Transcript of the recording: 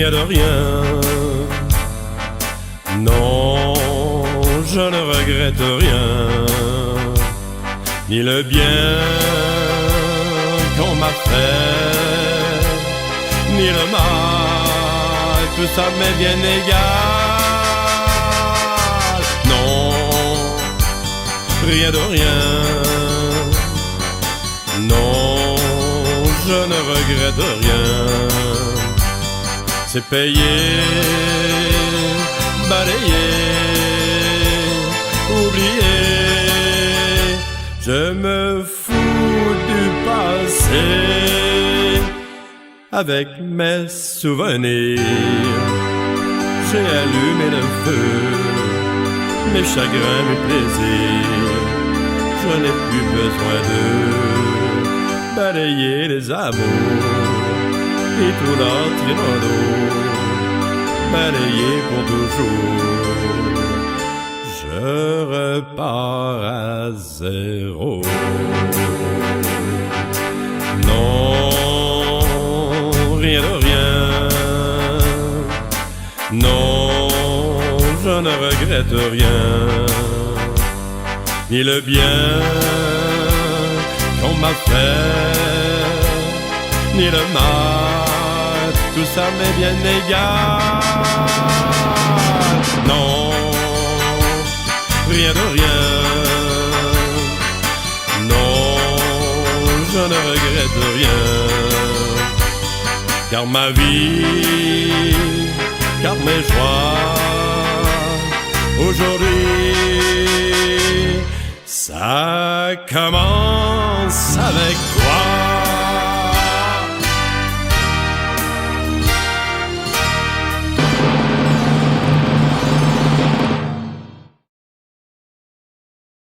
rien de rien. Non, je ne regrette rien, ni le bien qu'on m'a fait, ni le mal, tout ça m'est bien égal. Non, rien de rien. Non, je ne regrette rien. C'est payé, balayé, oublié. Je me fous du passé avec mes souvenirs. J'ai allumé le feu, mes chagrins, mes plaisirs. Je n'ai plus besoin de balayer les amours et tout leur tirando, balayer pour toujours. Je repars à zéro. Non, rien de rien. Non, je ne regrette rien, ni le bien qu'on m'a fait, ni le mal, tout ça m'est bien égal. Non, rien de rien. Non, je ne regrette rien, car ma vie, car mes joies, aujourd'hui, ça commence avec toi.